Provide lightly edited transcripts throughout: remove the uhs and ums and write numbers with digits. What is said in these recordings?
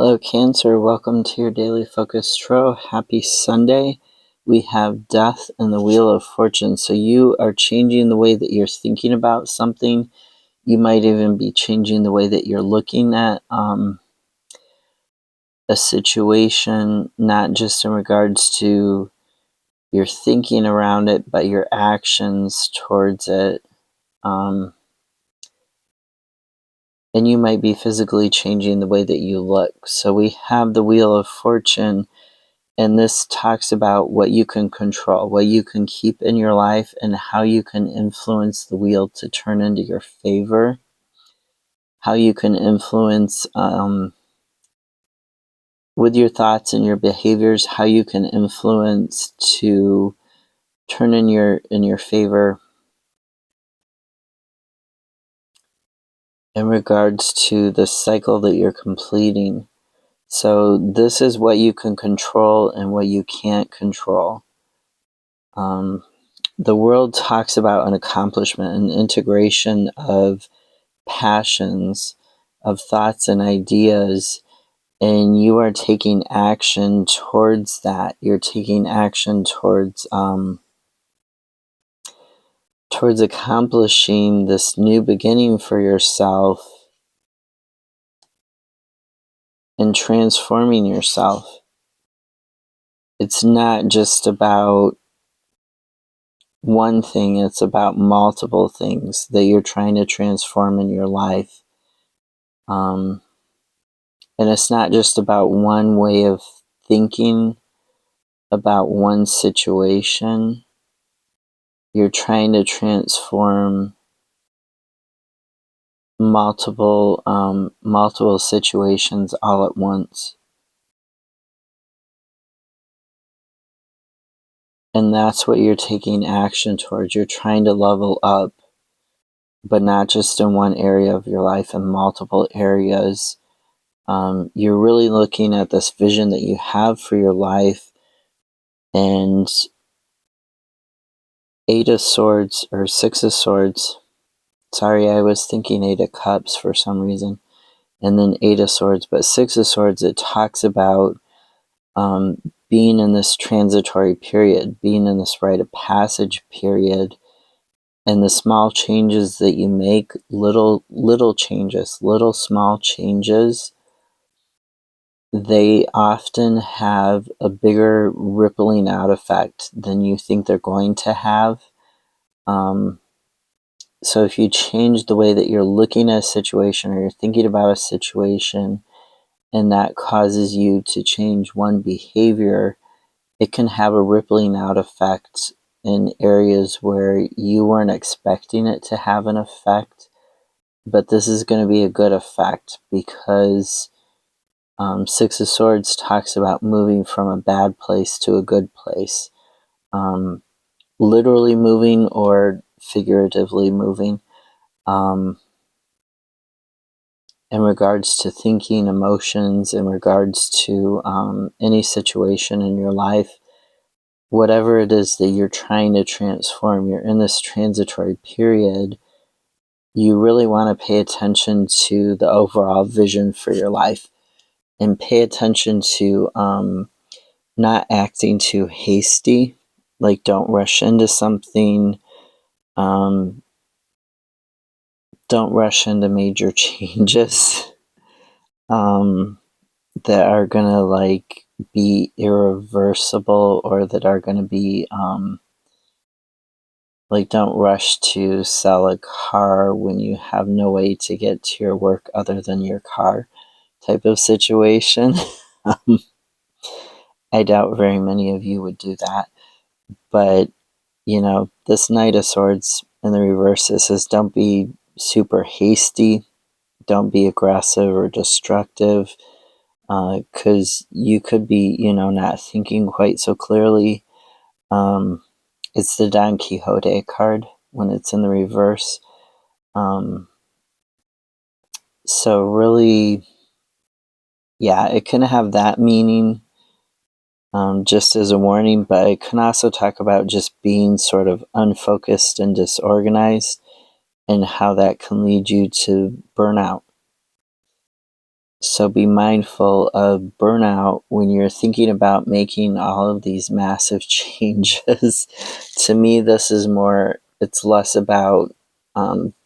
Hello, Cancer. Welcome to your daily focus tarot. Happy Sunday. We have Death and the Wheel of Fortune. So you are changing the way that you're thinking about something. You might even be changing the way that you're looking at a situation, not just in regards to your thinking around it, but your actions towards it. And you might be physically changing the way that you look. So we have the Wheel of Fortune. And this talks about what you can control, what you can keep in your life, and how you can influence the wheel to turn into your favor. How you can influence with your thoughts and your behaviors, how you can influence to turn in your favor in regards to the cycle that you're completing. So this is what you can control and what you can't control. The world talks about an accomplishment, an integration of passions, of thoughts and ideas, and you are taking action towards that. You're taking action towards accomplishing this new beginning for yourself and transforming yourself. It's not just about one thing, it's about multiple things that you're trying to transform in your life. And it's not just about one way of thinking about one situation. You're trying to transform multiple situations all at once. And that's what you're taking action towards. You're trying to level up, but not just in one area of your life, in multiple areas. You're really looking at this vision that you have for your life, and Eight of Swords or Six of Swords. Sorry, I was thinking Eight of Cups for some reason. And then Eight of Swords, but Six of Swords, it talks about being in this transitory period, being in this rite of passage period, and the small changes that you make, little changes, little small changes, they often have a bigger rippling out effect than you think they're going to have. So if you change the way that you're looking at a situation or you're thinking about a situation, and that causes you to change one behavior, it can have a rippling out effect in areas where you weren't expecting it to have an effect. But this is going to be a good effect because Six of Swords talks about moving from a bad place to a good place. Literally moving or figuratively moving. In regards to thinking, emotions, in regards to any situation in your life, whatever it is that you're trying to transform, you're in this transitory period, you really want to pay attention to the overall vision for your life and pay attention to not acting too hasty. Like, don't rush into something. Don't rush into major changes that are gonna like be irreversible, or that are gonna be like, don't rush to sell a car when you have no way to get to your work other than your car type of situation. I doubt very many of you would do that. But, this Knight of Swords in the reverse says don't be super hasty. Don't be aggressive or destructive. Because you could be, not thinking quite so clearly. It's the Don Quixote card when it's in the reverse. So really, yeah, it can have that meaning just as a warning, but it can also talk about just being sort of unfocused and disorganized, and how that can lead you to burnout. So be mindful of burnout when you're thinking about making all of these massive changes. To me, this is more, it's less about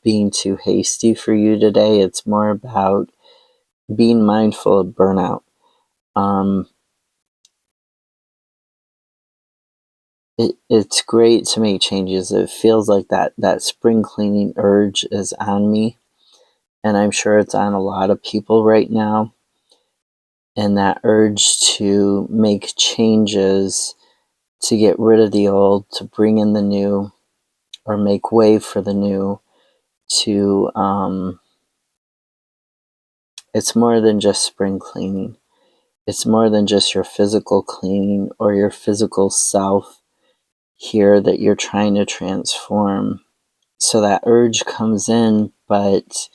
being too hasty for you today. It's more about being mindful of burnout. It's great to make changes. It feels like that spring cleaning urge is on me, and I'm sure it's on a lot of people right now. And that urge to make changes, to get rid of the old, to bring in the new, or make way for the new, to it's more than just spring cleaning. It's more than just your physical cleaning or your physical self here that you're trying to transform. So that urge comes in, but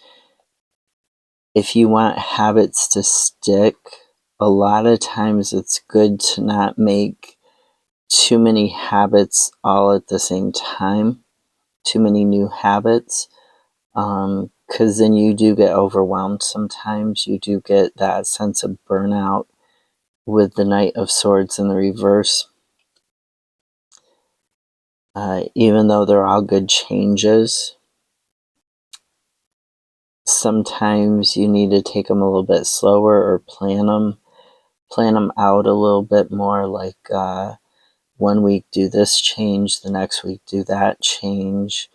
if you want habits to stick, a lot of times it's good to not make too many habits all at the same time, too many new habits, because then you do get overwhelmed sometimes. You do get that sense of burnout with the Knight of Swords in the reverse. Even though they're all good changes, sometimes you need to take them a little bit slower or plan them out a little bit more, like 1 week do this change, the next week do that change.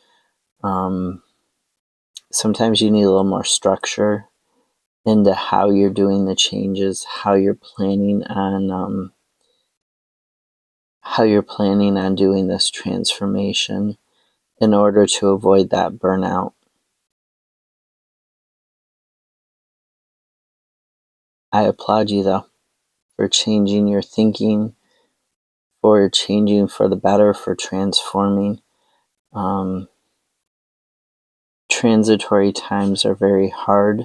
Sometimes you need a little more structure into how you're doing the changes, how you're planning on doing this transformation in order to avoid that burnout. I applaud you though for changing your thinking, for changing for the better, for transforming. Transitory times are very hard,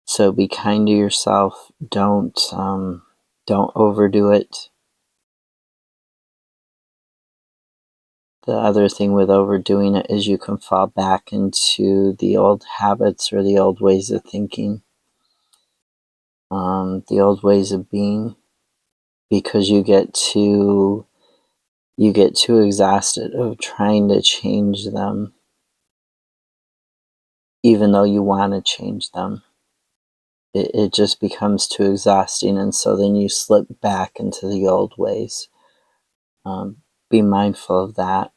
so be kind to yourself. Don't overdo it. The other thing with overdoing it is you can fall back into the old habits or the old ways of thinking, the old ways of being, because you get too exhausted of trying to change them, even though you want to change them. It just becomes too exhausting, and so then you slip back into the old ways. Be mindful of that.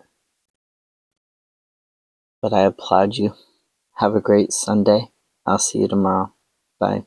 But I applaud you. Have a great Sunday. I'll see you tomorrow. Bye.